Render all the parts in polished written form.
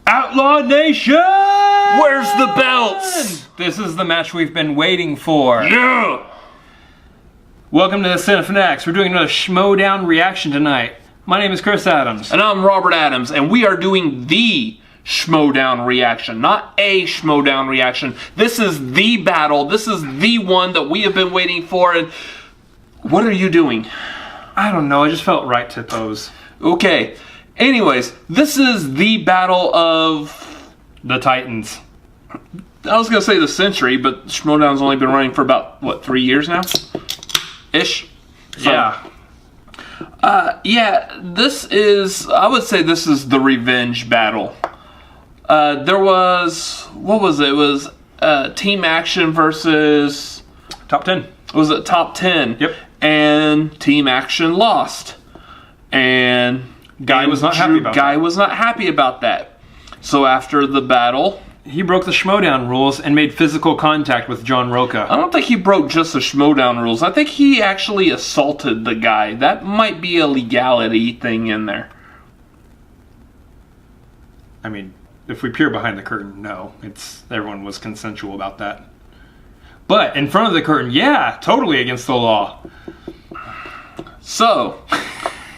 Outlaw Nation! Where's the belts? This is the match we've been waiting for. Yeah! Welcome to the Cinefanatics. We're doing another Schmoedown reaction tonight. My name is Chris Adams. And I'm Robert Adams, and we are doing the Schmoedown reaction, not a Schmoedown reaction. This is the battle. This is the one that we have been waiting for. And what are you doing? I don't know, I just felt right to pose. Okay. Anyways, this is the battle of the Titans. I was going to say the century, but Schmoedown's only been running for about, what, 3 years now? Ish? Yeah. Yeah, this is, I would say this is the revenge battle. There was, what was it? It was Team Action versus... Top 10. Was it Top 10? Yep. And Team Action lost. And... Guy was not happy about that. Guy was not happy about that. So after the battle... He broke the Schmoedown rules and made physical contact with John Roca. I don't think he broke just the Schmoedown rules. I think he actually assaulted the guy. That might be a legality thing in there. I mean, if we peer behind the curtain, no. Everyone was consensual about that. But in front of the curtain, yeah, totally against the law. So...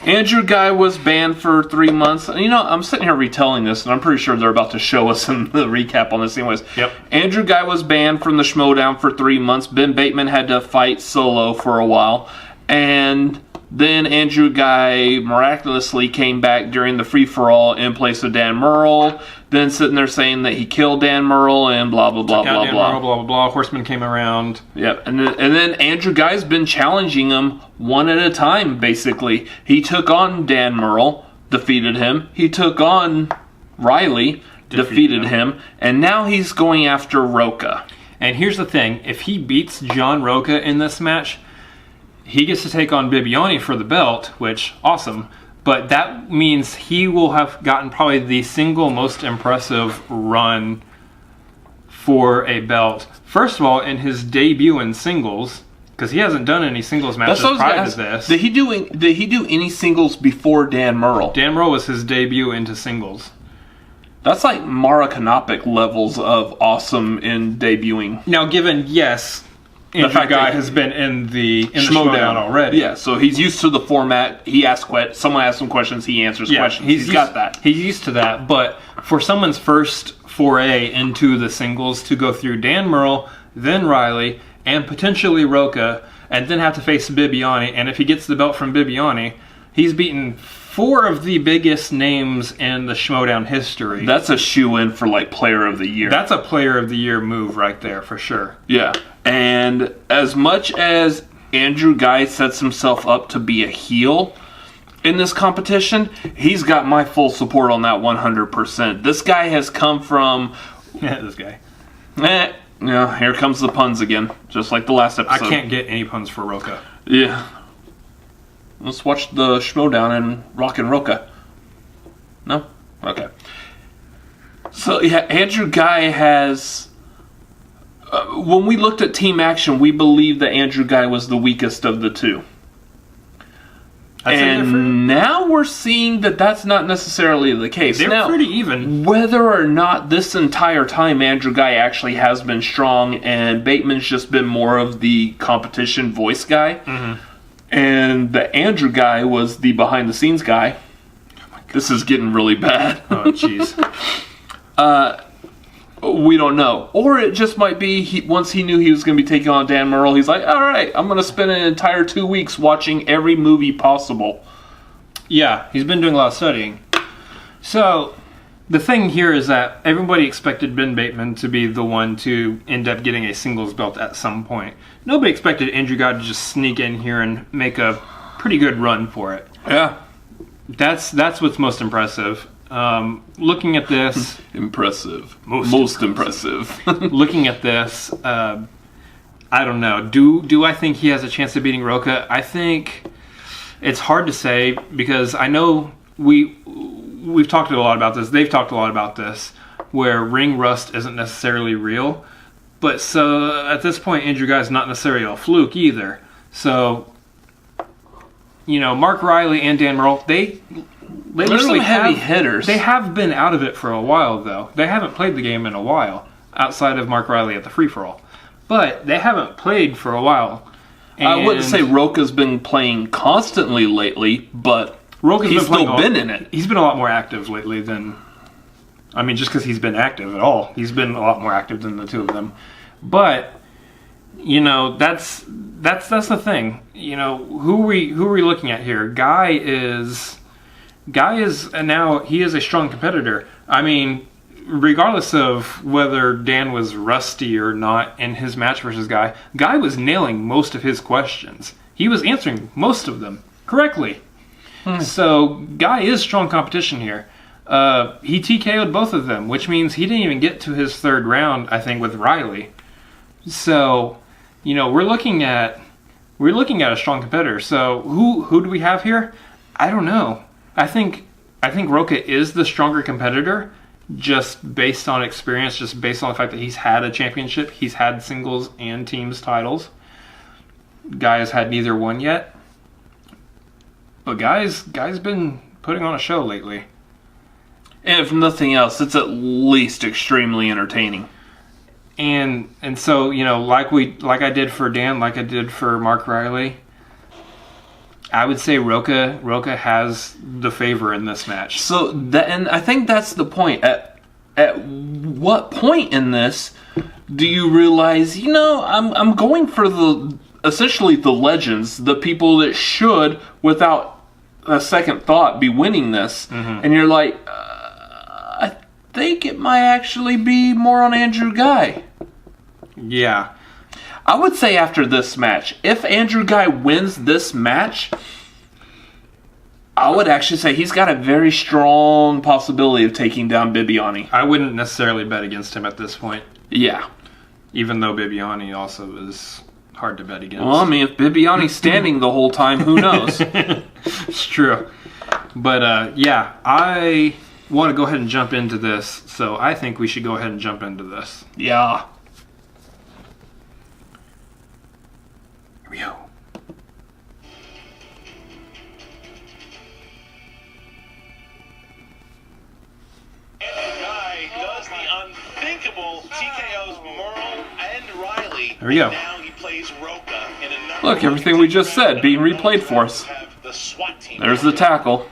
Andrew Ghai was banned for 3 months. You know, I'm sitting here retelling this, and I'm pretty sure they're about to show us in the recap on this anyways. Yep. Andrew Ghai was banned from the Schmoedown for 3 months. Ben Bateman had to fight solo for a while. And then Andrew Ghai miraculously came back during the free-for-all in place of Dan Murrell. Then sitting there saying that he killed Dan Murrell and blah, blah, blah, blah, Dan blah. Murrell, blah, blah, blah. Horseman came around. Yep, and then Andrew Ghai's been challenging him one at a time, basically. He took on Dan Murrell, defeated him. He took on Riley, defeated him. And now he's going after Roca. And here's the thing. If he beats John Roca in this match, he gets to take on Viviani for the belt, which, awesome. But that means he will have gotten probably the single most impressive run for a belt. First of all, in his debut in singles, because he hasn't done any singles matches prior to this. Did he do any singles before Dan Murrell? Dan Murrell was his debut into singles. That's like Mara Kanopic levels of awesome in debuting. Now, given, yes... Andrew Ghai has been in the Schmoedown already. Yeah, so he's used to the format. He asks someone asks him questions, he answers questions. He's got that. He's used to that. But for someone's first foray into the singles to go through Dan Murrell, then Riley, and potentially Roca, and then have to face Viviani, and if he gets the belt from Viviani, he's beaten 4 of the biggest names in the Schmoedown history. That's a shoe-in for, like, Player of the Year. That's a Player of the Year move right there, for sure. Yeah. And as much as Andrew Ghai sets himself up to be a heel in this competition, he's got my full support on that 100%. This guy has come from... Yeah, this guy. Yeah, here comes the puns again, just like the last episode. I can't get any puns for Roca. Yeah. Let's watch the Schmoedown and Rock and Roca. No? Okay. So, yeah, Andrew Ghai has... when we looked at Team Action, we believed that Andrew Ghai was the weakest of the two. And now we're seeing that that's not necessarily the case. They're pretty even. Whether or not this entire time Andrew Ghai actually has been strong and Bateman's just been more of the competition voice guy, and that Andrew Ghai was the behind-the-scenes guy. Oh, this is getting really bad. Oh, jeez. We don't know. Or it just might be, once he knew he was going to be taking on Dan Murrell, he's like, alright, I'm going to spend an entire 2 weeks watching every movie possible. Yeah, he's been doing a lot of studying. So, the thing here is that everybody expected Ben Bateman to be the one to end up getting a singles belt at some point. Nobody expected Andrew Ghai to just sneak in here and make a pretty good run for it. Yeah. That's what's most impressive. Looking at this... Impressive. Most impressive. Looking at this, I don't know. Do I think he has a chance of beating Roca? I think it's hard to say because I know we've talked a lot about this. They've talked a lot about this, where ring rust isn't necessarily real. But so at this point, Andrew Ghai is not necessarily a fluke either. So, you know, Mark Riley and Dan Murrell, They There's some literally heavy hitters. They have been out of it for a while, though. They haven't played the game in a while, outside of Mark Riley at the free-for-all. But they haven't played for a while. I wouldn't say Roca's been playing constantly lately, but he's still been in it. He's been a lot more active lately than... I mean, just because he's been active at all. He's been a lot more active than the two of them. But, you know, that's the thing. You know, who are we looking at here? Guy is now, he is a strong competitor. I mean, regardless of whether Dan was rusty or not in his match versus Guy was nailing most of his questions. He was answering most of them correctly. So Guy is strong competition here. He TKO'd both of them, which means he didn't even get to his third round, I think, with Riley. So, you know, we're looking at a strong competitor. So who do we have here? I don't know. I think Roca is the stronger competitor, just based on experience, just based on the fact that he's had a championship, he's had singles and teams titles. Guy has had neither one yet. But Guy's been putting on a show lately. And if nothing else, it's at least extremely entertaining. And so, you know, like I did for Dan, like I did for Mark Riley, I would say Roca has the favor in this match. So and I think that's the point. At what point in this do you realize, you know, I'm going for essentially the legends, the people that should, without a second thought, be winning this, and you're like, I think it might actually be more on Andrew Ghai. Yeah. I would say after this match, if Andrew Ghai wins this match, I would actually say he's got a very strong possibility of taking down Viviani. I wouldn't necessarily bet against him at this point. Yeah. Even though Viviani also is hard to bet against. Well, I mean, if Viviani's standing the whole time, who knows? It's true. But, yeah, I want to go ahead and jump into this, so I think we should go ahead and jump into this. Yeah. Here we go. Andrew Ghai does the unthinkable, TKO's Merle and Riley. There we go. Now he plays Roca in a Look, everything we just said being replayed for us. There's the tackle.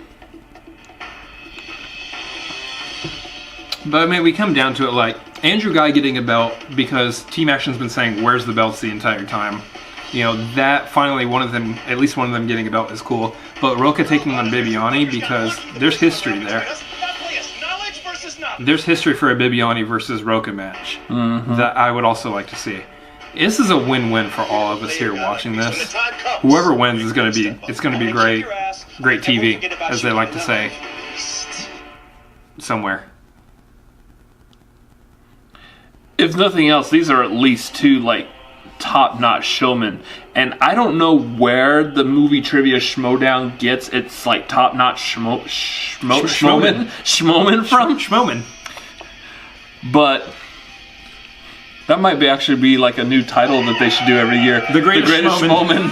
But I mean, we come down to it like Andrew Ghai getting a belt because Team Action's been saying, "Where's the belts?" the entire time. You know, that finally at least one of them getting a belt is cool. But Roca taking on Viviani because there's history there. There's history for a Viviani versus Roca match that I would also like to see. This is a win-win for all of us here watching this. Whoever wins is going to be great TV, as they like to say somewhere. If nothing else, these are at least two, like, top-notch showmen. And I don't know where the movie trivia Schmoedown gets its, like, top-notch Schmoeman from. Schmoeman. But that might actually be like a new title that they should do every year. The Greatest Schmoeman.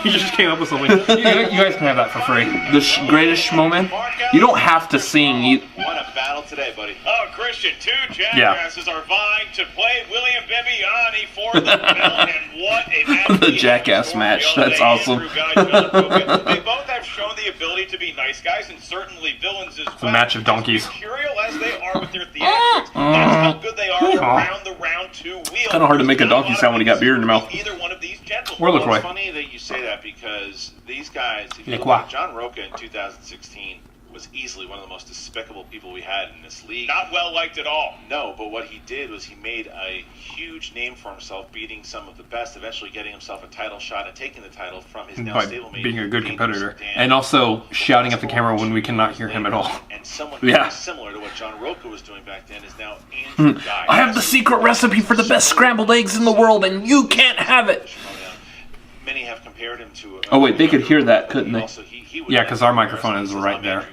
You just came up with something. You guys can have that for free. The Greatest Schmoeman? You don't have to sing. What a battle today, buddy. Oh, Christian, two jackasses are vying to play William Viviani for the belt, and what a match. The jackass match. That's awesome. They both have shown the ability to be nice guys and certainly villains as well. It's a match of donkeys. Imperial as they are with their theatrics, that's how good they are around the round two wheel. Kind of hard to make a donkey sound when you got beer in your mouth. Either one of these gentlemen. Or LaCroix. It's funny that you say that because these guys, if you look at John Roca in 2016, was easily one of the most despicable people we had in this league. Not well liked at all. No, but what he did was he made a huge name for himself, beating some of the best, eventually getting himself a title shot and taking the title from his now stablemate. Being a good competitor. And also shouting at the camera when we cannot hear him at all. And someone very similar to what John Roca was doing back then is now Andrew Ghai. I have the secret recipe for the best scrambled eggs in the world, and you can't have it. Many have compared him to... Oh, wait, they could hear that, couldn't they? Yeah, because our microphone is right there.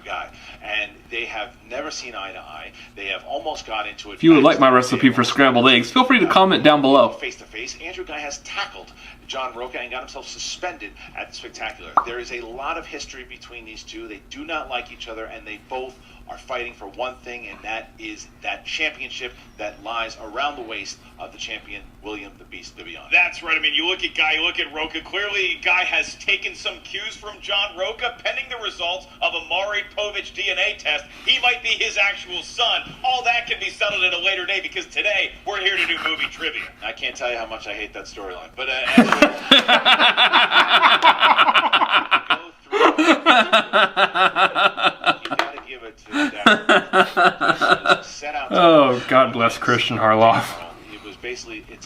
And They have never seen eye to eye. They have almost got into it. If you would like my recipe for scrambled eggs, feel free to comment down below. Face to face, Andrew Ghai has tackled John Roca and got himself suspended at the Spectacular. There is a lot of history between these two. They do not like each other, and they both are fighting for one thing, and that is that championship that lies around the waist of the champion, William the Beast Viviani. That's right. I mean, you look at Ghai, you look at Roca. Clearly, Ghai has taken some cues from John Roca. Pending the results of a Maury Povich DNA test, he might be his actual son. All that can be settled at a later day, because today we're here to do movie trivia. I can't tell you how much I hate that storyline, but you gotta give it to that. Set out. Oh, God bless Christian Harloff. It was basically it's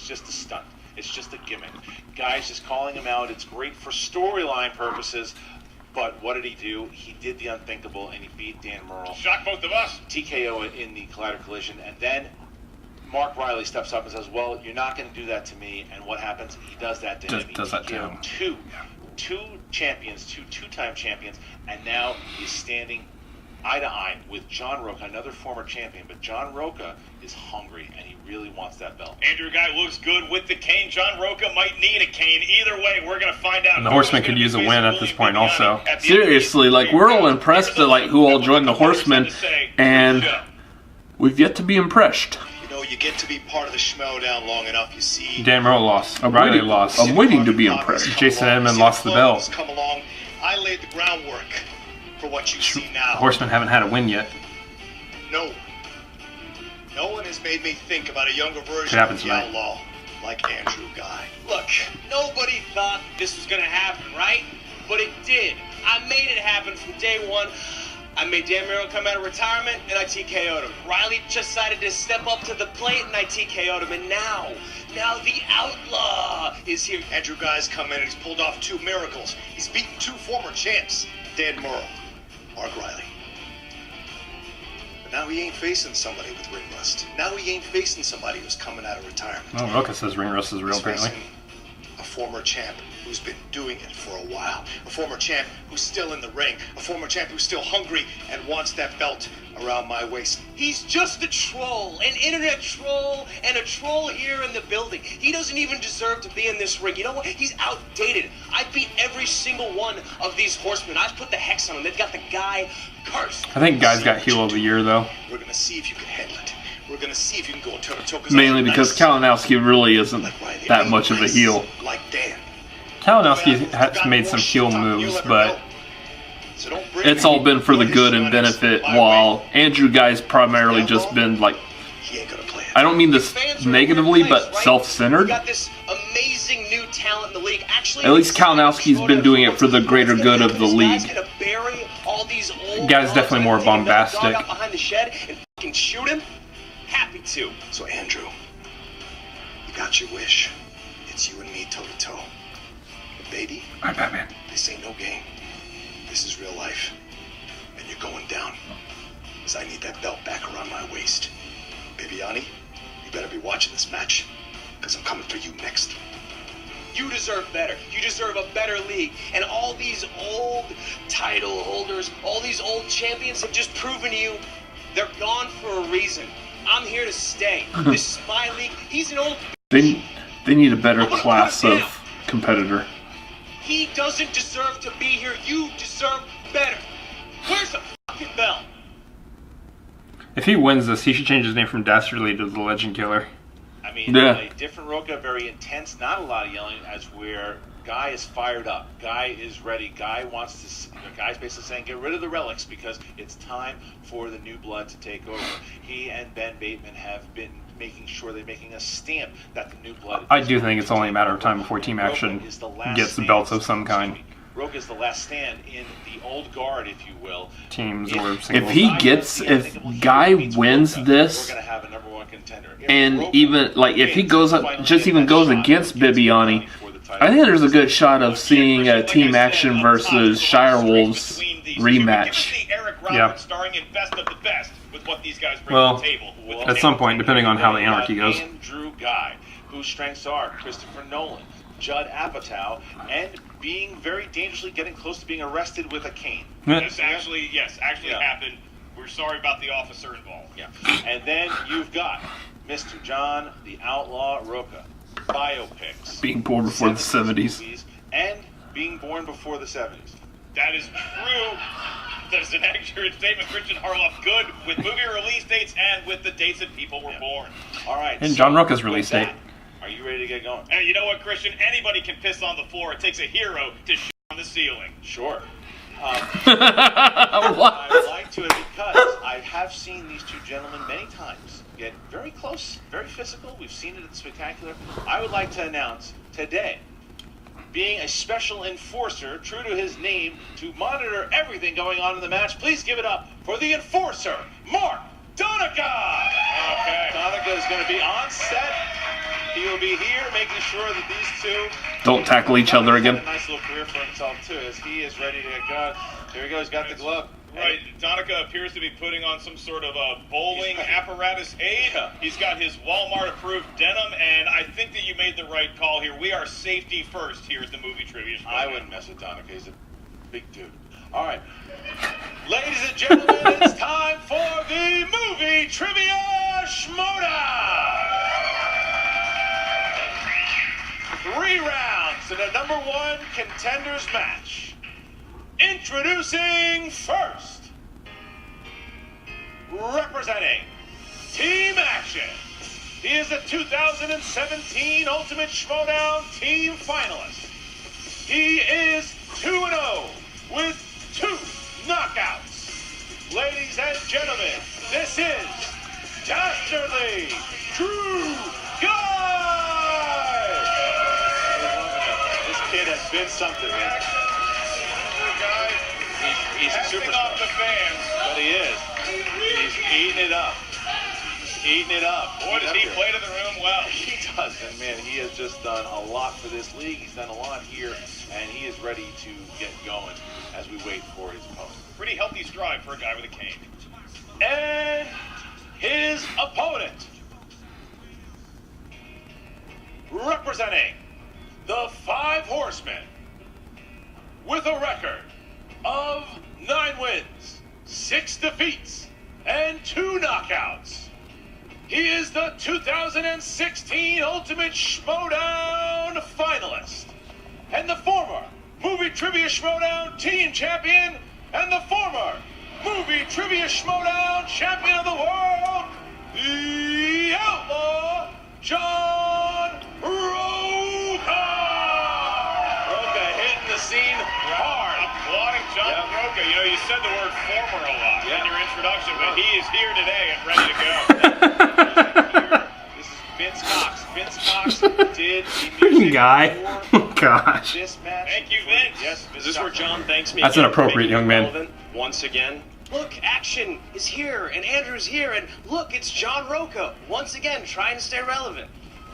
just a stunt. It's just a gimmick. Guys just calling him out. It's great for storyline purposes. But what did he do? He did the unthinkable, and he beat Dan Murrell. Shocked both of us. TKO in the collider collision, and then Mark Riley steps up and says, "Well, you're not going to do that to me." And what happens? He does that to him. Does that to him. Two champions, two-time champions, and now he's standing eye to eye with John Roca, another former champion. But John Roca is hungry, and he really wants that belt. Andrew Ghai looks good with the cane. John Roca might need a cane. Either way, we're going to find out. And the Horsemen could use a win at this point also. Seriously, like, we're all impressed at, like, who all joined the Horsemen, and we've yet to be impressed. You get to be part of the Schmoedown long enough, you see. Dan Murrell lost. Riley lost. I'm waiting to be impressed. Jason Edmond lost the belt. Come along. I laid the groundwork for what you see now. The Horsemen haven't had a win yet. No one has made me think about a younger version happens of the tonight. outlaw like Andrew Ghai. Look, nobody thought this was going to happen, right? But it did. I made it happen from day one. I made Dan Murrell come out of retirement, and I TKO'd him. Riley just decided to step up to the plate, and I TKO'd him. And now the outlaw is here. Andrew Ghai's come in and he's pulled off two miracles. He's beaten two former champs, Dan Murrell, Mark Riley. But now he ain't facing somebody with ring rust. Now he ain't facing somebody who's coming out of retirement. Oh, Roca says ring rust is real, He's apparently. facing a former champ who's been doing it for a while. A former champ who's still in the ring. A former champ who's still hungry and wants that belt around my waist. He's just a troll, an internet troll, and a troll here in the building. He doesn't even deserve to be in this ring. You know what? He's outdated. I beat every single one of these horsemen. I've put the hex on them. They've got the Ghai curse. I think Guy's got heel of the year, though. We're going to see if you can handle it. We're going to see if you can go toe-to-toe. Mainly because Kalinowski really isn't that much of a heel. Like Dan. Kalinowski has made some heel moves, but It's all been for the good and benefit, while Andrew Ghai's primarily just been, like, He ain't gonna play it. I don't mean this negatively, but self-centered. Got this amazing new talent in the league. Actually, At least Kalinowski's been doing it for the greater good of the league. Guy's definitely more bombastic. Behind the shed and fucking shoot him. Happy to. So Andrew, you got your wish. It's you and me toe-to-toe. But baby, All right, Batman. this ain't no game. This is real life. And you're going down. Because I need that belt back around my waist. Viviani, you better be watching this match. Because I'm coming for you next. You deserve better. You deserve a better league. And all these old title holders, all these old champions have just proven to you they're gone for a reason. I'm here to stay. This is my league. He's an old... They need a better class of competitor. He doesn't deserve to be here. You deserve better. Where's the fucking belt? If he wins this, he should change his name from Dastardly to the Legend Killer. I mean, Yeah. a different Roca, very intense, not a lot of yelling, as where Ghai is fired up. Ghai is ready. Ghai wants to... Guy's basically saying, get rid of the relics because it's time for the new blood to take over. He and Ben Bateman have been making sure they're making a stamp that the new blood... I do think it's only a matter of time before Team Action gets the belts of some kind. Roca is the last stand in the old guard, if you will. Teams or If singles. if Ghai wins this, we're gonna have a number one contender. and even, like, if he goes up, just even goes against Viviani, I think there's a good shot of seeing a Team Action versus Shire Wolves rematch. Yeah. Well, at some point, depending on how the Anarchy goes. Andrew Ghai, whose strengths are Christopher Nolan, Judd Apatow, and being very dangerously getting close to being arrested with a cane. This actually happened. We're sorry about the officer involved. Yeah. And then you've got Mr. John the Outlaw Roca. Biopics. Being born before the 70s. Movies, and being born before the 70s. That is true. That's an accurate statement, Christian Harloff. Good with movie release dates and with the dates that people were born. All right. And John Roca's release date. Are you ready to get going? And you know what, Christian? Anybody can piss on the floor. It takes a hero to shit on the ceiling. Sure. What? I would like to, because I have seen these two gentlemen many times get very close, very physical. We've seen it at the Spectacular. I would like to announce today, being a special enforcer, true to his name, to monitor everything going on in the match, please give it up for the enforcer, Mark Donica! Okay. Donica is going to be on set. He will be here making sure that these two Don't tackle each other again. a nice little career for himself, too, as he is ready to go. Here he goes, he's got the glove. Right, Donica appears to be putting on some sort of a bowling apparatus aid. He's got his Walmart-approved denim, and I think that you made the right call here. We are safety first here at the Movie Trivia Show. I wouldn't mess with Donica. He's a big dude. All right. Ladies and gentlemen, it's time for the Movie Trivia Schmoedown! 3 rounds in a number 1 contenders match. Introducing first, representing Team Action. He is the 2017 Ultimate Schmoedown Team Finalist. He is 2-0 with 2 knockouts. Ladies and gentlemen, this is Dastardly Drew Ghai! This kid has been something, man. He's a superstar. Off the fans. But he is. He's eating it up. Eating it up. Boy, does he play to the room well. He does. And, man, he has just done a lot for this league. He's done a lot here, and he is ready to get going as we wait for his opponent. Pretty healthy stride for a guy with a cane. And his opponent, representing the 5 Horsemen, with a record of 9 wins, 6 defeats, and 2 knockouts. He is the 2016 Ultimate Schmoedown finalist, and the former Movie Trivia Schmoedown Team Champion, and the former Movie Trivia Schmoedown Champion of the World, the Outlaw John Roca! Roca hitting the scene hard. Applauding John Roca. You know, you said the word former a lot in your introduction, but he is here today and ready to go. This is Vince Cox. Vince Cox did the music Guy. for Gosh. this match. Thank you, Vince. Yes, Is this where John thanks me? That's again for inappropriate, making young it man. relevant once again. Look, action is here, and Andrew's here, and look, it's John Roca once again trying to stay relevant.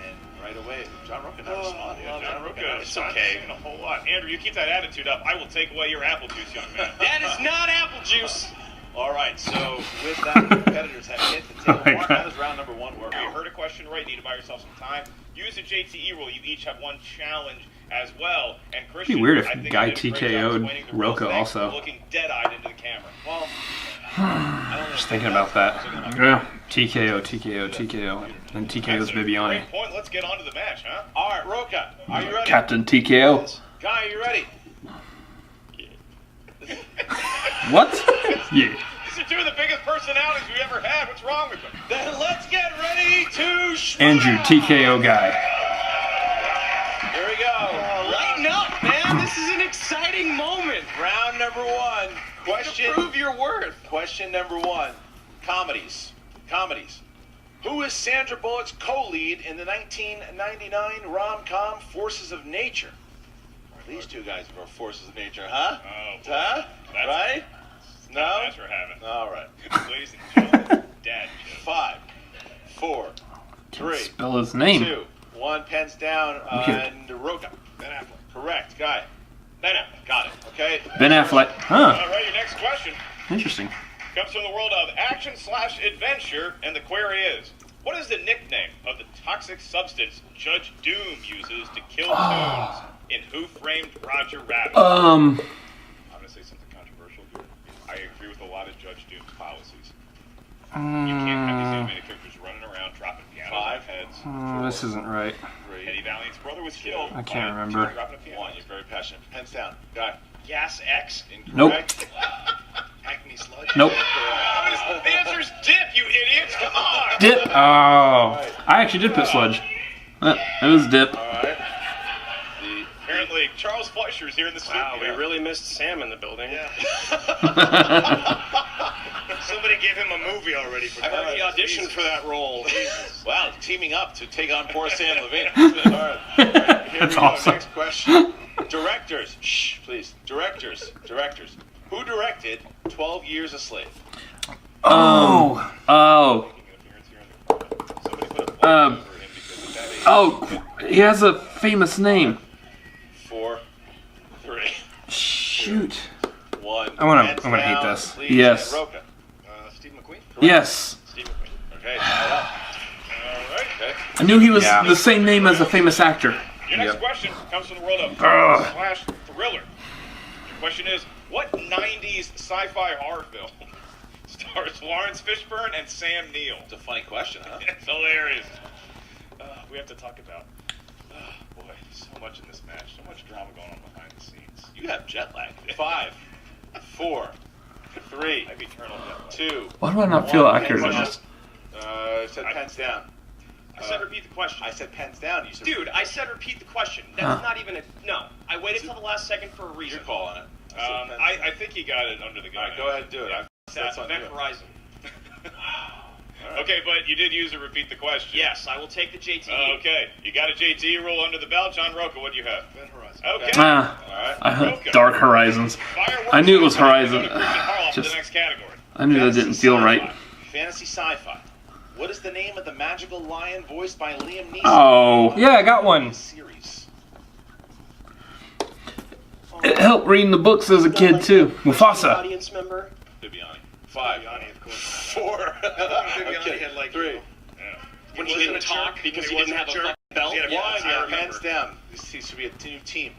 And right away, John Roca not responding. John Roca, It's okay. A whole lot. Andrew, you keep that attitude up. I will take away your apple juice, young man. That is not apple juice. All right, so with that, the competitors have hit the table. Oh my Mark, God. how does round number 1 work? You heard a question right. Need to buy yourself some time. Use the JTE rule. You each have 1 challenge as well. And Christian, It'd be weird if I think Guy you did a great job TKO'd explaining the rules. Roca Thanks for also. looking dead-eyed into the camera. Well, I don't know. Just thinking about that. Yeah. TKO. And TKO's Viviani. Great point. Let's get on to the match, huh? All right, Roca, are you ready? Captain TKO. Guy, are you ready? What? Yeah. These are 2 of the biggest personalities we've ever had. What's wrong with them? Then let's get ready to shoot. Andrew TKO Guy. Here we go. Lighten up, man. This is an exciting moment. Round number 1. Question. Prove your worth. Question number 1. Comedies. Who is Sandra Bullock's co-lead in the 1999 rom-com Forces of Nature? These 2 guys are Forces of Nature, huh? Oh, boy. Huh? That's- Right? No? That's we're having. All right. Ladies and gentlemen, Dad joke. 5, 4, 3, Spell his name. 2, 1. Pens down. Weird. And Roca. Ben Affleck. Correct. Guy. Ben Affleck. Got it. Okay. Ben Affleck. Huh. All right, your next question Interesting. comes from the world of action/adventure, and the query is, What is the nickname of the toxic substance Judge Doom uses to kill Toons in Who Framed Roger Rabbit? I'm going to say something controversial here. I agree with a lot of Judge Doom's policies. You can't have these animated characters running around dropping pianos on heads. This isn't right. Eddie Valiant's brother was killed. I can't remember. Dropping a piano. One, you're very passionate. Pens down. Guy. Gas X? Incorrect. Acme sludge. Nope. The answer's dip, you idiots! Come on! Dip. Oh. I actually did put sludge. It was dip. All right. Apparently, Charles Fleischer's here in the studio. Wow, we really missed Sam in the building. Yeah. Somebody gave him a movie already. I heard he auditioned for that role. Wow, teaming up to take on poor Sam Levine. All right. Here That's we go. awesome. Next question. Directors. Shh, please. Directors. Who directed 12 Years a Slave? Oh. Somebody put a blank over him because of that age. Oh, he has a famous name. 4, 3, Shoot. 1. I'm gonna hate this. Please, Yes. and Roca. Steve McQueen? Correct. Yes. Steve McQueen. Okay, tied up. All right. Okay. I knew he was the same name as a famous actor. Your next question comes from the world of slash thriller. Your question is, what 90s sci-fi horror film stars Lawrence Fishburne and Sam Neill? It's a funny question, huh? It's hilarious. We have to talk about, boy, so much in this match. So much drama going on behind the scenes. You have jet lag. 5, 4, 3, I have eternal jet lag. 2. Why do I not feel accurate in this? Said pens down. I said repeat the question. I said pens down. You said Dude, I said repeat the question. That's not even a... No. I waited till the last second for a reason. Your call on it. I think he got it under the gun. All right, go ahead and do it. That's on Event you. Horizon. Okay, but you did use a repeat the question. Yes, I will take the JT. Okay, you got a JT rule under the belt. John Roca, what do you have? Event Horizon. Okay. All right. I had Dark Horizons. Fireworks I knew it was Horizon. Christian Harloff, Just- the next category. I knew that didn't feel right. Fantasy sci-fi. What is the name of the magical lion voiced by Liam Neeson? Oh. Yeah, I got one. Series. It helped reading the books as a kid, too. Mufasa. Audience member. Viviani. 5. Viviani, of course. 4. Viviani had like 3. Yeah. When he didn't talk because he didn't have a fucking belt. Yeah, Yes, I remember. Hands down. This should be a new team.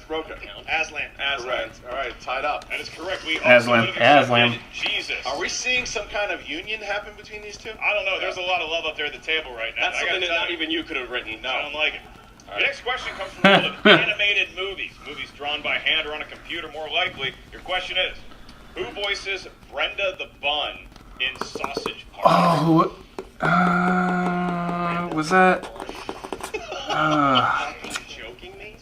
Roca. Aslan. Correct. All right, tied up. That is correct. We Aslan. also would have accepted Aslan. Jesus. Are we seeing some kind of union happen between these two? I don't know. There's a lot of love up there at the table right now. That's something that not even you could have written. I don't No. like it. The next question comes from one of animated movies. Movies drawn by hand or on a computer, more likely. Your question is, who voices Brenda the Bun in Sausage Party? Oh, was that? Are you joking me?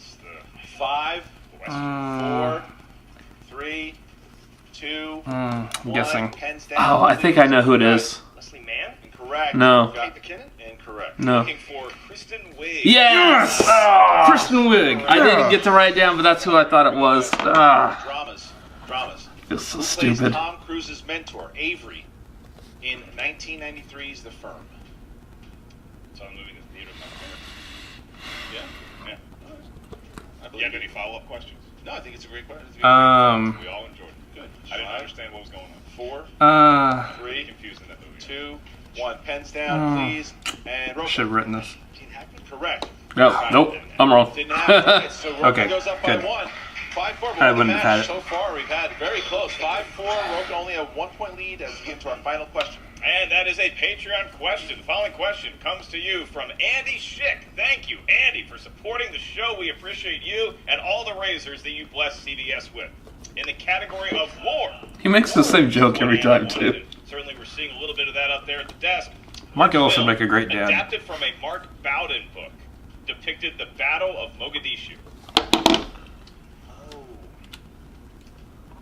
5, 4, 3, 2, I'm 1. guessing. Pens down. Oh, I think I know who it is. Leslie Mann? Incorrect. No. Got Kate McKinnon? Incorrect. No. Looking for Kristen Wiig. Yes! Kristen Wiig. I didn't get to write down, but that's who I thought it was. Dramas. It's so Who plays stupid. Tom Cruise's mentor, Avery, in 1993's The Firm? So I'm moving this theater. Yeah. Yeah. I You believe have any follow-up questions? No, I think it's a great question. We all enjoyed it. Good. I didn't understand what was going on. 4, Pretty 3, confusing that movie. 2, 1. Pens down, please. And Roca. Should have written this. Correct. No, nope, I'm wrong. Didn't happen. So Roca Okay, goes up good. by 1. 5-4. I wouldn't have had it. So far, we've had very close. 5-4. Roca only a 1-point lead as we get into our final question. And that is a Patreon question. The following question comes to you from Andy Schick. Thank you, Andy, for supporting the show. We appreciate you and all the razors that you bless CDS with. In the category of war. He makes the same joke every time, too. Certainly we're seeing a little bit of that up there at the desk. Mark Ellis would Film, make a great dad. Adapted from a Mark Bowden book, depicted the Battle of Mogadishu.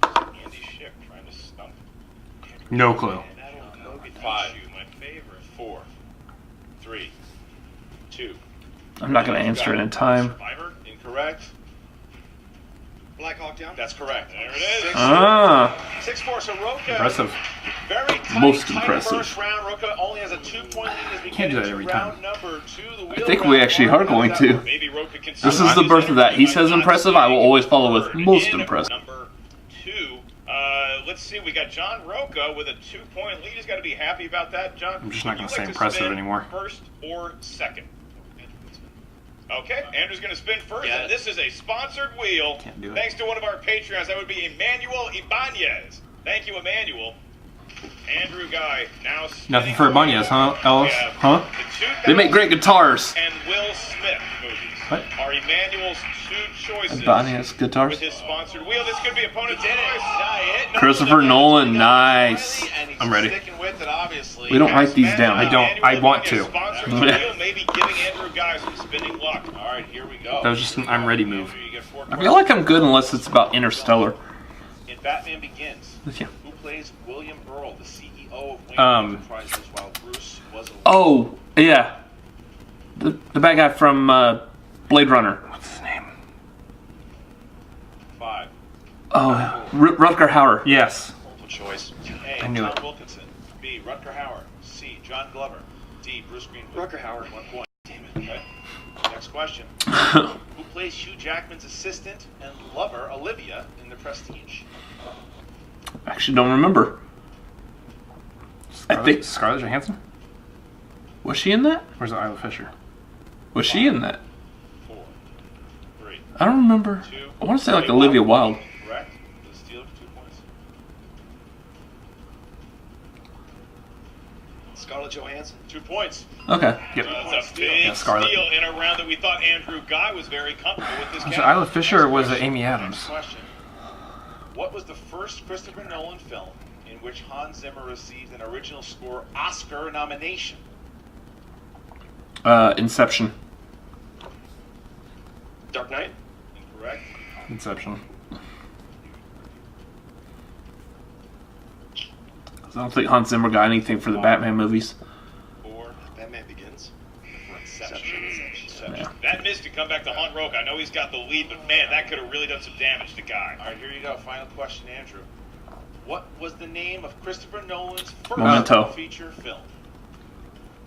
Andy Schick trying to stump. No clue. 5, My favorite. 4, 3, 2. I'm not going to answer it in time. Survivor. Incorrect. Black Hawk Down? That's correct. There it is. 6-4. So Roca. Impressive. Very tight, Most impressive. First round. Roca only has a 2-point lead as we Can't get do that into every round time. number 2. The I wheel think round. we actually are going to. Maybe Roca can. This is the birth of that. He says impressive, I will always follow with most impressive. Number 2. let's see. We got John Roca with a 2-point lead. He's got to be happy about that, John. I'm just not Would going you to say like impressive spin anymore. First or second? Okay, Andrew's going to spin first, and this is a sponsored wheel. Can't do it. Thanks to one of our Patreons. That would be Emmanuel Ibanez. Thank you, Emmanuel. Andrew Ghai now spinning. Nothing for Ibanez, huh, Ellis? Huh? They make great guitars. And Will Smith movies. What? Are Emmanuel's 2 choices. Ibanez guitars. With his sponsored wheel, this could be opponent choice. Christopher Nolan, nice. I'm ready. We don't write these down. I don't. I want to. Sponsored wheel, maybe giving Andrew Ghai some spinning luck. All right, here we go. That was just an I'm ready move. I feel like I'm good unless it's about Interstellar. In Batman Begins, Yeah. who plays William Earl, the CEO of Wayne Enterprises, while Bruce was a... Oh, yeah. The bad guy from Blade Runner. What's his name? 5. Oh, Rutger Hauer. Yes. Multiple choice. A. I knew Tom it. Wilkinson. B. Rutger Hauer. C. John Glover. D. Bruce Greenwood. Rutger Hauer. 1 point. Damn it. Okay. Next question. Who plays Hugh Jackman's assistant and lover, Olivia, in The Prestige? Actually, don't remember. I think Scarlett Johansson? was she in that? Where's Isla Fisher? Was she in that? 4, 3, I don't remember. 2. I want to say like Olivia Wilde. Correct. The steal for 2 points. Scarlett Johansson. 2 points. Okay. Yep. That's a big Yeah, Scarlett. steal in a round that we thought Andrew Ghai was very comfortable with this So game. Isla Fisher Next was question. Amy Next Adams. question. What was the first Christopher Nolan film in which Hans Zimmer received an original score Oscar nomination? Inception. Dark Knight. Incorrect. Inception. I don't think Hans Zimmer got anything for the Batman movies. 4. Batman Begins. Inception. Yeah. That missed to come back to haunt Roca. I know he's got the lead, but man, that could have really done some damage to Guy. All right, here you go. Final question, Andrew. What was the name of Christopher Nolan's first Memento. feature film?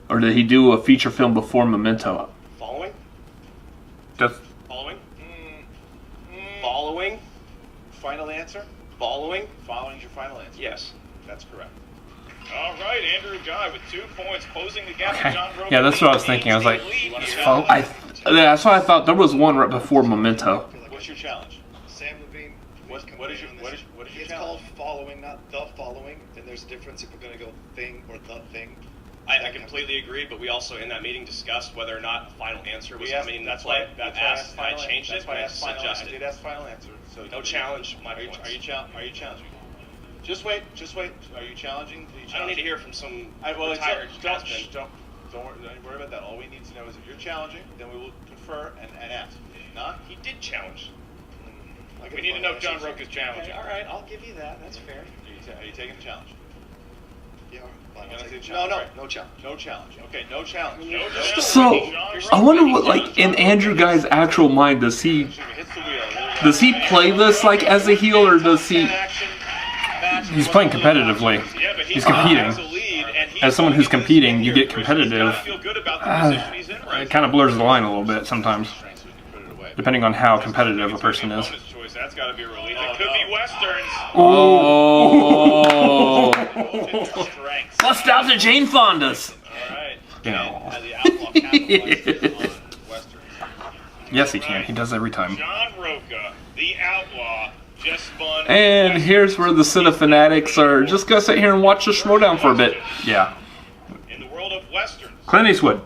Or did he do a feature film before Memento? Following. Just Following. Following. Final answer? Following. Following is your final answer. Yes. That's correct. All right, Andrew Ghai with 2 points, closing the gap Okay. to John Roca. Yeah, that's what I was thinking. I was like, That's why I thought there was one right before Memento. What's your challenge? Sam Levine. What is your It's challenge? called following, not the following. And there's a difference if we're going to go thing or the thing. I completely agree, but we also in that meeting discussed whether or not a final answer was We asked- coming into that's play. why- I that's why I asked, asked I final- changed that's it, why I and asked final- I suggested. did ask final answer. So No challenge, my Are you points. challenging? Just wait. Are you challenging? I don't need to hear from some Well, retired don't has-been. worry about that. All we need to know is if you're challenging, then we will confer and ask. If not, He did challenge. We need to know if John Roca's challenging. All right, I'll give you that. That's fair. are you taking the challenge? Yeah. You're gonna take the No, challenge, no, right? no challenge. No challenge. Okay, no challenge. No challenge. So, John I wonder Roca. what, like, in Andrew Guy's actual mind, Hits the wheel. does he play this like as a heel, or does he? he's playing competitively. Yeah, but He's competing. has a lead, and he's As someone who's going into competing, this you game get here, Chris. He's competitive. gotta feel good about the position he's in right It kind of blurs the line a little bit sometimes, depending on how competitive a person is. Opponent's choice. That's got to be a relief. It could be Westerns. Oh! Strengths. Bust out the Jane Fondas. All right. You know. And the outlaw capitalizes on Westerns. Yes, he can. He does every time. John Roca, the outlaw, just spun. And here's where the Cinefanatics are just gonna sit here and watch the Schmoedown for a bit. Yeah. In the world of Westerns, Clint Eastwood.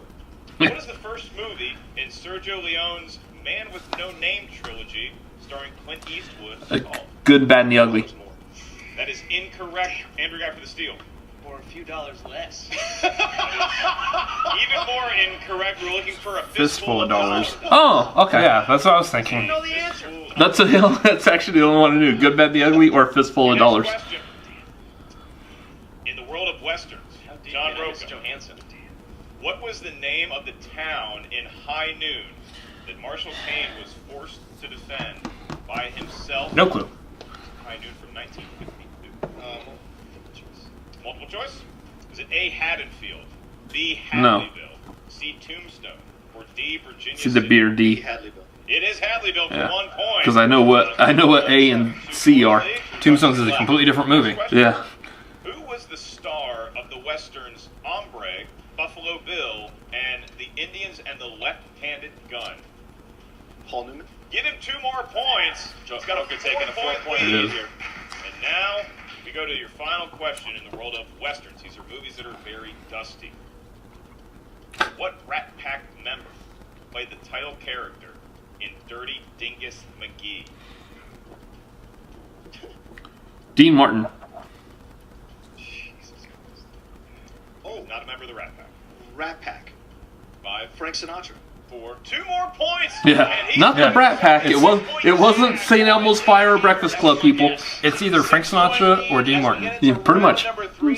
what is the first movie in Sergio Leone's Man with No Name trilogy starring Clint Eastwood called? Good, Bad, and the Ugly. That is incorrect. Andrew Ghai for the steal. Or a few dollars less. Even more incorrect. We're looking for a Fistful of dollars. Oh, okay. Yeah, that's what I was thinking. know the answer. That's that's actually the only one I knew. Good, Bad, the Ugly, or Fistful of Next Dollars. question. In the world of Westerns, John Roca, Johansson. what was the name of the town in High Noon that Marshall Kane was forced to defend by himself? No clue. High Noon from 1952. Multiple choice? Is it A, Haddonfield, B, No. Hadleyville, C, Tombstone, or D, Virginia See the City? B or D. Hadleyville. It is Hadleyville for Yeah. 1 point. Because I know what A and C are. Tombstones is a completely different movie. Yeah. Who was the star of the westerns Hombre, Buffalo Bill, and The Indians and the Left-Handed Gun? Paul Newman. Give him 2 more points. He's got a taking a 4-point It lead is. here. And now we go to your final question in the world of westerns. These are movies that are very dusty. What Rat Pack member played the title character in Dirty Dingus McGee? Dean Martin. Oh, not a member of the Rat Pack. Rat Pack. 5, Frank Sinatra. 4, 2 more points. Yeah. And he's Not the got Brat Pack. It it's- wasn't St. Elmo's Fire or Breakfast Club, people. It's either Frank Sinatra or Dean Martin. Yeah, pretty much.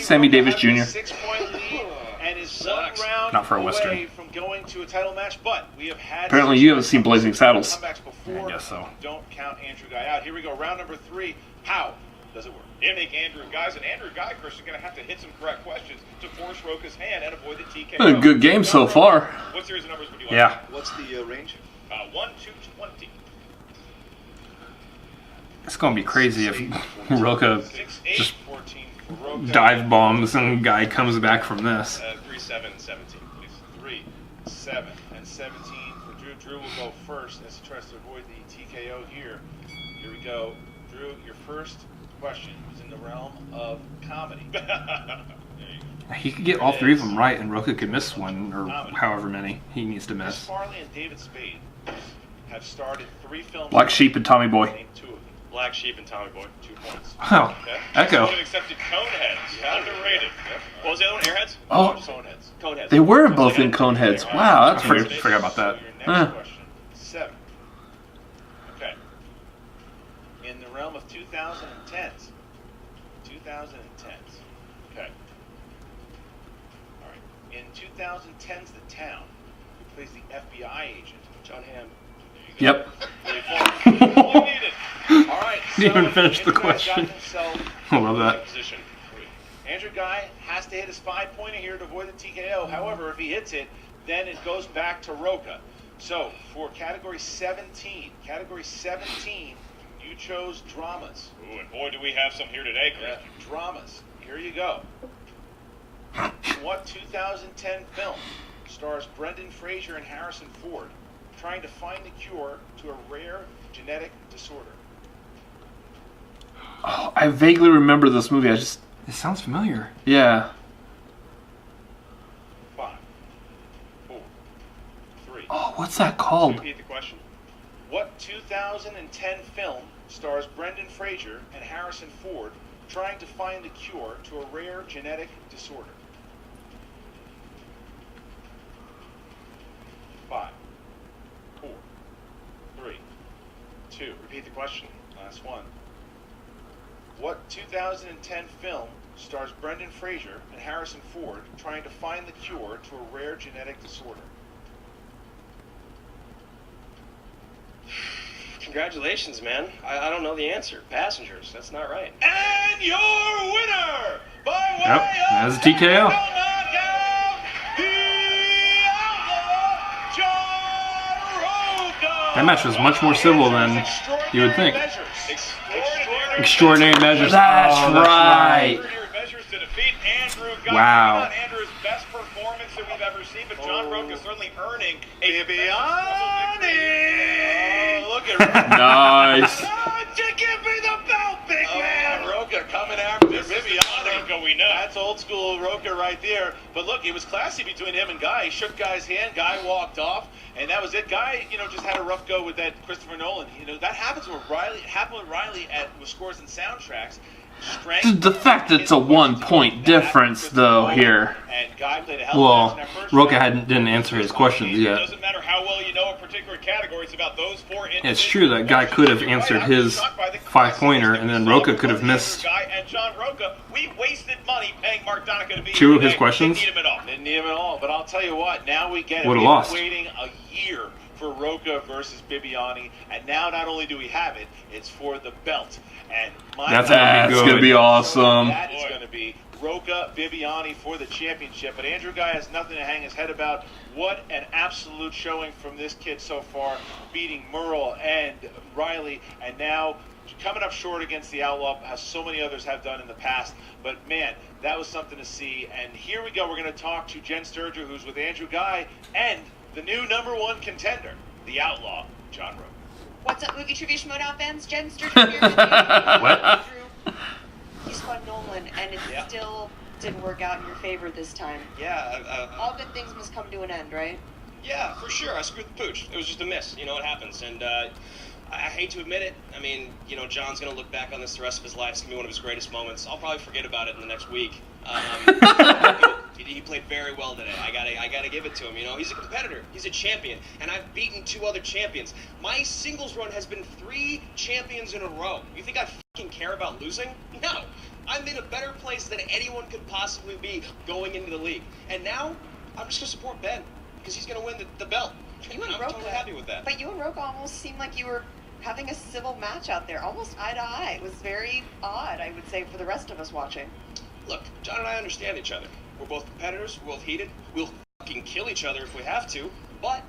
Sammy Davis Jr. 6-point lead and is one Sucks. round Not for a away Western. from going to a title match, but we have had Apparently you haven't seen Blazing Saddles. comebacks before. I guess so. Don't count Andrew Ghai out. Here we go. Round number 3. How does it work? You make Andrew Ghai, and Andrew Ghai, of course, is going to have to hit some correct questions to force Roca's hand and avoid the TKO. A good game so far. What series of numbers would you like? Yeah. What's the range? 1 to 20. It's going to be crazy if Roca 6, 8, just 14 for Roca. dive bombs and Guy comes back from this. 3, 7, and 17, please. 3, 7, and 17 for Drew. Drew will go first as he tries to avoid the TKO here. Here we go. Drew, your first question was in the realm of comedy. There you go. He could get all 3 of them right, and Roca could miss one, or however many he needs to Chris miss. Farley and David Spade have starred in 3 films. Black Sheep and Tommy Boy. Name 2 of them. Black Sheep and Tommy Boy, 2 points. Wow. Okay. Echo. Would have accepted Coneheads. Underrated. What was the other one? Airheads? Oh, Coneheads. Coneheads. they were both in Coneheads. Wow, that's I weird. forgot about that. So your next Huh. question, 7. Okay. In the realm of 2010s. 2010s. Okay. All right. In 2010's The Town, who plays the FBI agent? John Hamm. Yep. All needed. All right. Didn't even finish the Andrew Ghai got question. himself I love in that. position. Andrew Ghai has to hit his 5-pointer here to avoid the TKO. However, if he hits it, then it goes back to Roca. So for category 17, you chose dramas. Ooh, and boy, do we have some here today, Chris. Dramas. Here you go. What 2010 film stars Brendan Fraser and Harrison Ford trying to find a cure to a rare genetic disorder? Oh, I vaguely remember this movie. It sounds familiar. Yeah. 5, 4, 3. Oh, what's that called? Repeat the question. What 2010 film stars Brendan Fraser and Harrison Ford trying to find a cure to a rare genetic disorder? 5, 4, 3, 2. Repeat the question. Last one. What 2010 film stars Brendan Fraser and Harrison Ford trying to find the cure to a rare genetic disorder? Congratulations, man. I don't know the answer. Passengers. That's not right. And your winner by way Yep, of that's a TKO. knockout, the Outlaw, John Roca. That match was much more civil than you would think. Extraordinary Extraordinary measures. That's Oh, right. Extraordinary measures to defeat Andrew Ghai. Wow. Not Andrew's best performance that we've ever seen, but John Roca certainly earning a Viviani. Oh, look at Nice. give me the belt, big man. Roca coming after Viviani. Roca we know. That's old school Roca right there. But look, it was classy between him and Guy. He shook Guy's hand. Guy walked off, and that was it. Guy, just had a rough go with that Christopher Nolan. That happens with Riley. Happened with Riley with scores and soundtracks. Strength. The fact that it's a 1-point difference, though, here. And Guy played a hell of a match in Well, that first Roca round. didn't answer his questions It yet. doesn't matter how well you know a particular category. It's about those 4 It's true that Guy could have answered his 5-pointer, and then Roca could have missed Guy and John Roca. We wasted money paying Mark Donica to be 2 of here his today. questions. Didn't need him at all. Didn't need him at all. But I'll tell you what, now we get it. Would've We've lost. been waiting a year for Roca versus Bibiani, and now not only do we have it, it's for the belt. And That's That's good. going to be awesome. That is going to be Roca Bibiani for the championship. But Andrew Ghai has nothing to hang his head about. What an absolute showing from this kid so far, beating Merle and Riley, and now coming up short against the Outlaw, as so many others have done in the past. But man, that was something to see. And here we go. We're going to talk to Jen Sturger, who's with Andrew Ghai, and the new #1 contender, the Outlaw, John Roca. What's up, movie trivia Schmoedown fans? Jen Sturger here with you. What? Andrew, you spun Nolan, and it still didn't work out in your favor this time. Yeah, All good things must come to an end, right? yeah, for sure. I screwed the pooch. It was just a miss. You know what happens. And I hate to admit it. I mean, you know, John's going to look back on this the rest of his life. It's going to be one of his greatest moments. I'll probably forget about it in the next week. He played very well today. I gotta give it to him. You know, he's a competitor. He's a champion. And I've beaten 2 other champions. My singles run has been 3 champions in a row. You think I fucking care about losing? No. I'm in a better place than anyone could possibly be going into the league. And now, I'm just going to support Ben. Because he's going to win the belt. You and I'm Roca, totally happy with that. But you and Roca almost seemed like you were having a civil match out there, almost eye to eye. It was very odd, I would say, for the rest of us watching. Look, John and I understand each other. We're both competitors, we're both heated, we'll fucking kill each other if we have to, but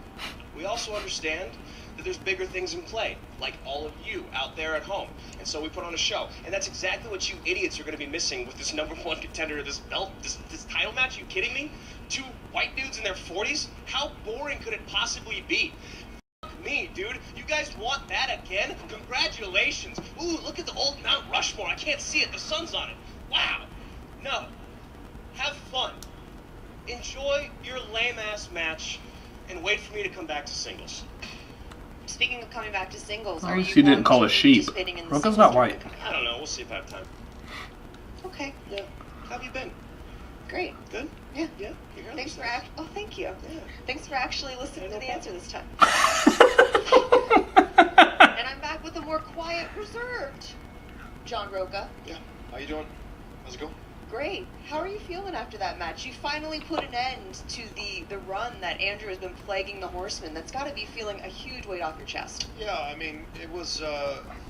we also understand that there's bigger things in play, like all of you out there at home. And so we put on a show. And that's exactly what you idiots are going to be missing with this #1 contender to this belt, this title match. You kidding me? 2 white dudes in their 40s? How boring could it possibly be? Fuck me, dude. You guys want that again? Congratulations. Ooh, look at the old Mount Rushmore. I can't see it. The sun's on it. Wow. No. Have fun. Enjoy your lame-ass match and wait for me to come back to singles. Speaking of coming back to singles, At are least you he didn't call us sheep. participating in the Roca's singles not tournament white. coming I up? don't know. We'll see if I have time. Okay, Yeah. How have you been? great. Good? Yeah. Yeah? You heard Thanks this? for oh, thank you. Yeah. Thanks for actually listening Yeah, to no the answer this time. What? And I'm back with a more quiet, reserved John Roca. Yeah. How you doing? How's it going? Great. How are you feeling after that match? You finally put an end to the run that Andrew has been plaguing the Horsemen. That's got to be feeling a huge weight off your chest. Yeah, I mean, it was,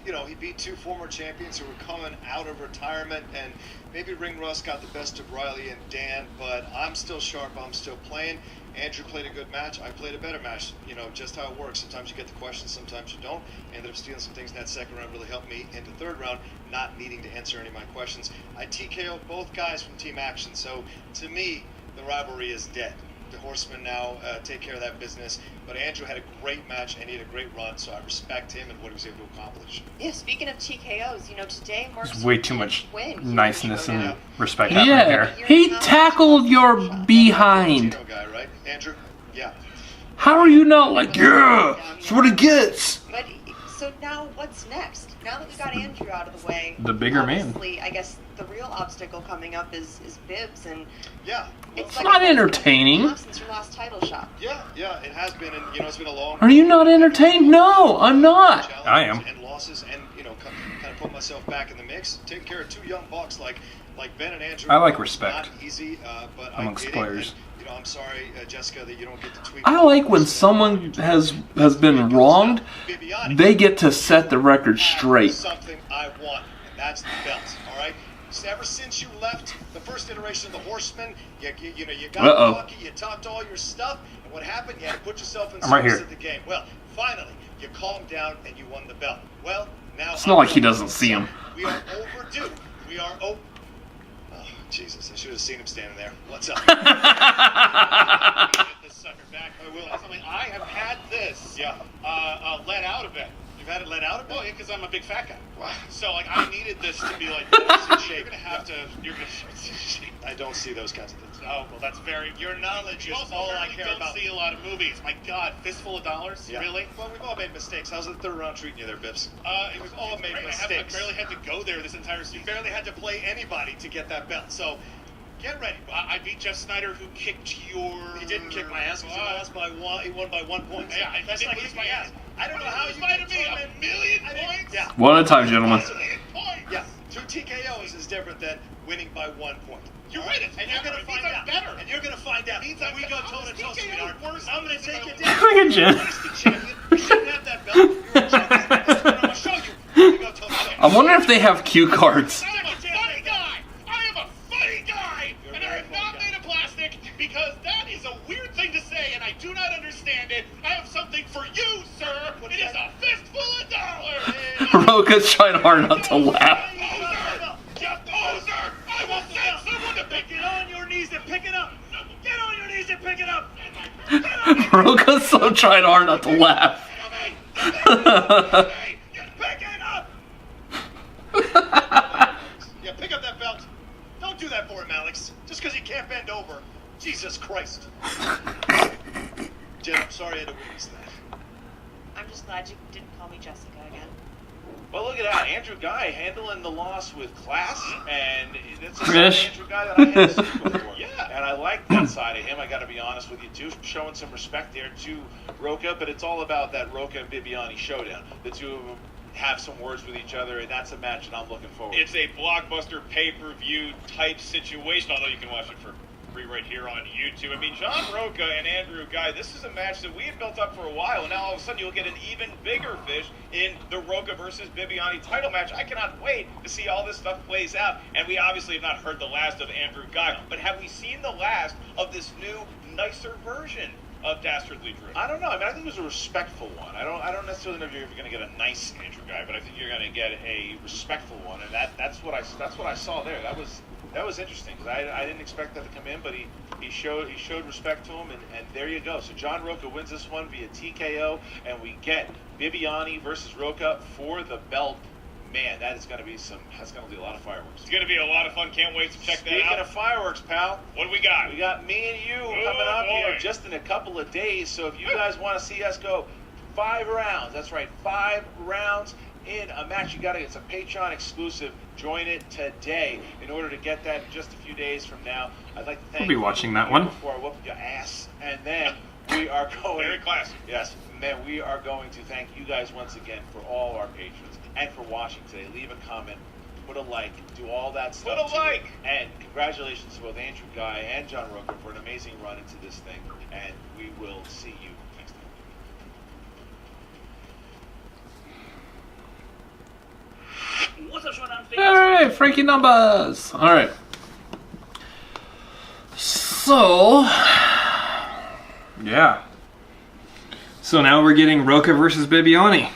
you know, he beat 2 former champions who were coming out of retirement, and maybe Ring Rust got the best of Riley and Dan, but I'm still sharp, I'm still playing. Andrew played a good match, I played a better match. You know, just how it works. Sometimes you get the questions, sometimes you don't. Ended up stealing some things in that second round, really helped me into third round, not needing to answer any of my questions. I TKO'd both guys from Team Action, so to me, the rivalry is dead. The Horsemen now take care of that business, but Andrew had a great match and he had a great run, so I respect him and what he was able to accomplish. Yeah, speaking of TKOs, you know, today marks There's way your too much 10th win here at niceness Schmoedown. and respect happening Yeah, here. he tackled your behind. Latino guy, right? Andrew? Yeah. How are you not like, yeah, that's what he gets? But so now what's next? Now that we got Andrew out of the way, The bigger man. obviously, I guess the real obstacle coming up is Bibbs, and Yeah. it's not it's been entertaining. enough since your last title shot. Yeah, it has been, and you know, it's been a long. Are you not entertained? No, I'm not. Challenges I am. And losses, and you know, kind of put myself back in the mix, taking care of 2 young bucks like Ben and Andrew. I like was respect Not easy, but amongst I did players. It, and, you know, I'm sorry, Jessica, that you don't get to tweet. I like when someone has been wronged, Viviani, they get to set the record have straight. Something I want, and that's the belt. All right. So ever since you left the first iteration of the Horsemen, you know, you got lucky, you talked all your stuff, and what happened? You had to put yourself in I'm right service here. of the game. Well, finally, you calmed down and you won the belt. Well, now It's not like he doesn't see him. We are overdue. We are oh Jesus! I should have seen him standing there. What's up? Get this sucker back. I will. I have had this let out a bit. You've had it let out a bit. Well, yeah, because I'm a big fat guy. Wow. So, like, I needed this to be like, nice and shape. You're gonna I don't see those kinds of things. Oh, well, that's very, your knowledge is also all I apparently care don't about. See a lot of movies. My God, Fistful of Dollars? Yeah. Really? Well, we've all made mistakes. How's the third round treating you there, Bibbs? It was all made great. mistakes. I barely had to go there this entire season. You barely had to play anybody to get that belt. So, get ready. I beat Jeff Snyder, who kicked your... He didn't kick my ass. He lost by one. He won by 1 point. Yeah, that's like lose kicking my my ass. I don't know how you fighting me. determine- A million points? Yeah. One at a time, gentlemen. Points. Yeah. 2 TKOs is different than winning by 1 point. You're All right. And you're gonna find out. Better. And you're gonna find out. Means When I'm we go toe to toe, TKO sweetheart. worse I'm gonna than take you I down. Look at Jen. You're the champion. You shouldn't have that belt. You're a champion. That's what I'm gonna show you. When we go toe to toe. I wonder if they have cue cards. I'm a funny guy. I am a funny guy. You're a And I very am funny not guy. made of plastic. because that is a weird thing to say, and I do not understand it. I have something for you, sir. It is a fistful of dollars. Roca's trying hard not to laugh. You poser! I will send someone to pick it on your knees and pick it up. Get on your knees and pick it up. Roca's so trying hard not to laugh. Pick it up. Yeah, pick up that belt. Don't do that for him, Alex. Just because he can't bend over. Jesus Christ. Jen, I'm sorry I had to witness that. I'm just glad you didn't call me Jessica again. Well, look at that. Andrew Ghai handling the loss with class, and it's a Fish. Andrew Ghai that I haven't seen before. Yeah, and I like that side of him. I got to be honest with you, too, showing some respect there to Roca, but it's all about that Roca and Viviani showdown. The two of them have some words with each other, and that's a match that I'm looking forward to. It's a blockbuster pay-per-view type situation, although you can watch it for free right here on YouTube. I mean, John Roca and Andrew Ghai, this is a match that we had built up for a while, and now all of a sudden you'll get an even bigger fish in the Roca versus Viviani title match. I cannot wait to see all this stuff plays out, and we obviously have not heard the last of Andrew Ghai, but have we seen the last of this new, nicer version of Dastardly Drew? I don't know. I mean, I think it was a respectful one. I don't necessarily know if you're going to get a nice Andrew Ghai, but I think you're going to get a respectful one, and that's what I saw there. That was interesting because I didn't expect that to come in, but he showed respect to him, and there you go. So John Roca wins this one via TKO, and we get Viviani versus Roca for the belt. Man, that's going to be a lot of fireworks. It's going to be a lot of fun. Can't wait to check that out. Speaking of fireworks, pal, what do we got? We got me and you coming up here just in a couple of days. So if you guys want to see us go 5 rounds, that's right, 5 rounds in a match, it's a Patreon exclusive. Join it today. In order to get that in just a few days from now, I'd like to thank We'll be watching that one before I whoop your ass, and then we are going. Very classy. Yes, and then we are going to thank you guys once again for all our patrons and for watching today. Leave a comment, put a like, do all that stuff. Put a like. And congratulations to both Andrew Ghai and John Roca for an amazing run into this thing. And we will see you next time. What's up, Schmoedown? Alright, Frankie numbers. Alright. So, Yeah. So now we're getting Roca versus Viviani.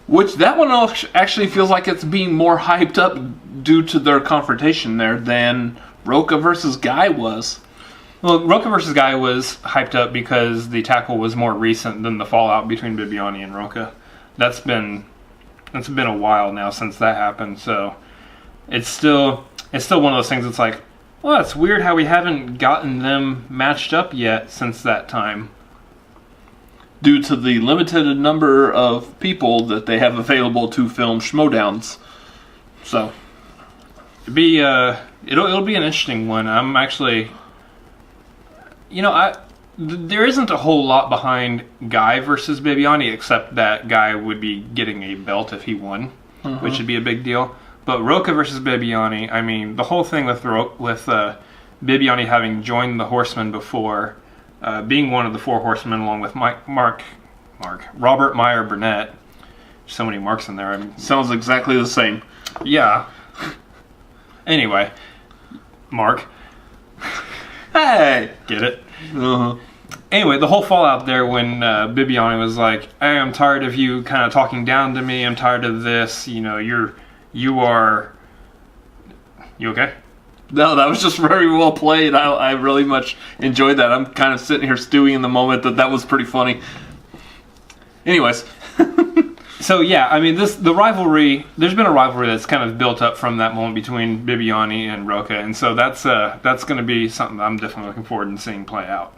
which that one actually feels like it's being more hyped up due to their confrontation there than Roca versus Ghai was. Well, Roca versus Ghai was hyped up because the tackle was more recent than the fallout between Viviani and Roca. That's been a while now since that happened, so it's still one of those things that's like, well, it's weird how we haven't gotten them matched up yet since that time. Due to the limited number of people that they have available to film Schmoedowns. So It'll be an interesting one. I'm actually, there isn't a whole lot behind Ghai versus Viviani except that Ghai would be getting a belt if he won, which would be a big deal. But Roca versus Viviani, I mean, the whole thing with Viviani having joined the Horsemen before, being one of the 4 Horsemen along with Robert Meyer Burnett. So many marks in there. sounds exactly the same. Yeah. Anyway, Mark. Hey! Get it? Uh-huh. Anyway, the whole fallout there when Viviani was like, hey, I'm tired of you kind of talking down to me. I'm tired of this. You okay? No, that was just very well played. I really much enjoyed that. I'm kind of sitting here stewing in the moment that was pretty funny. Anyways. So yeah, I mean, there's been a rivalry that's kind of built up from that moment between Viviani and Roca, and so that's going to be something I'm definitely looking forward to seeing play out.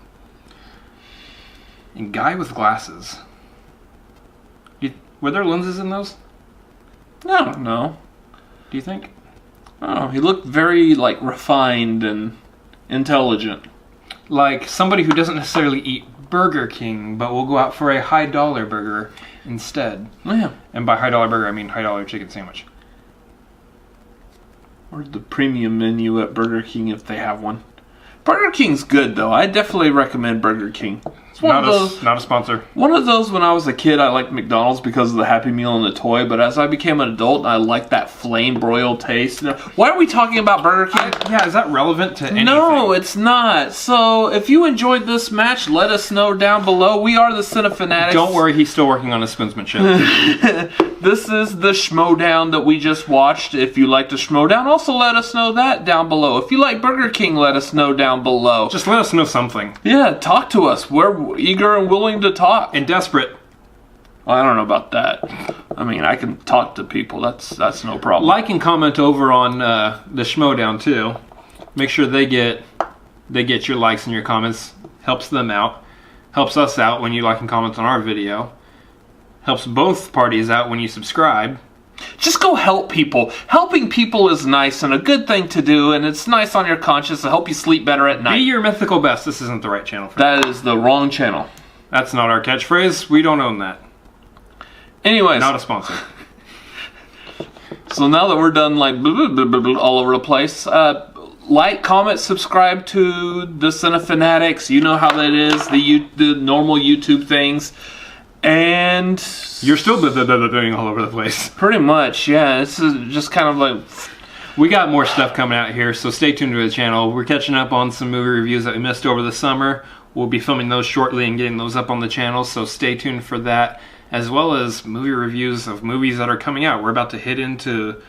And Ghai with glasses. Were there lenses in those? I don't know. Do you think? I don't know. He looked very, refined and intelligent. Like somebody who doesn't necessarily eat Burger King, but will go out for a high-dollar burger instead. Oh, yeah. And by high-dollar burger, I mean high-dollar chicken sandwich. Or the premium menu at Burger King if they have one. Burger King's good, though. I definitely recommend Burger King. It's one of those. Not a sponsor. One of those when I was a kid, I liked McDonald's because of the Happy Meal and the toy. But as I became an adult, I liked that flame broiled taste. Why are we talking about Burger King? Yeah, is that relevant to anything? No, it's not. So if you enjoyed this match, let us know down below. We are the Cinefanatics. Don't worry, he's still working on his spoonsmanship. This is the Schmoedown that we just watched. If you like the Schmoedown, also let us know that down below. If you like Burger King, let us know down below. Just let us know something. Yeah, talk to us. We're eager and willing to talk. And desperate. Well, I don't know about that. I mean, I can talk to people. That's no problem. Like and comment over on the Schmoedown too. Make sure they get your likes and your comments. Helps them out. Helps us out when you like and comment on our video. Helps both parties out when you subscribe. Just go help people. Helping people is nice and a good thing to do, and it's nice on your conscience to help you sleep better at night. Be your mythical best. This isn't the right channel for that. That is the wrong channel. That's not our catchphrase. We don't own that. Anyways. Not a sponsor. So now that we're done like all over the place, like, comment, subscribe to the Cinefanatics. You know how that is. The normal YouTube things. And you're still doing all over the place. Pretty much, yeah. This is just kind of like... We got more stuff coming out here, so stay tuned to the channel. We're catching up on some movie reviews that we missed over the summer. We'll be filming those shortly and getting those up on the channel, so stay tuned for that. As well as movie reviews of movies that are coming out. We're about to hit into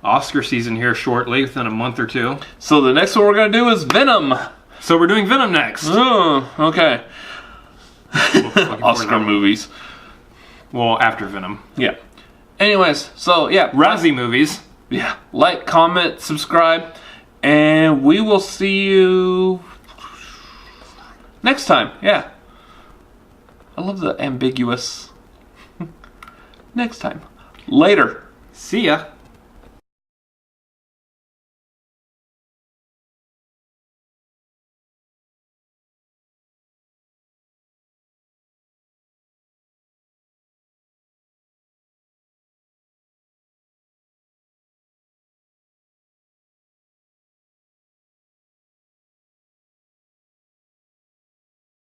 Oscar season here shortly, within a month or two. So the next one we're going to do is Venom. So we're doing Venom next. Oh, okay. Oscar movies. Well, after Venom. Yeah. Anyways, so yeah. Razzie movies. Yeah. Like, comment, subscribe, and we will see you next time. Yeah. I love the ambiguous next time. Later. See ya.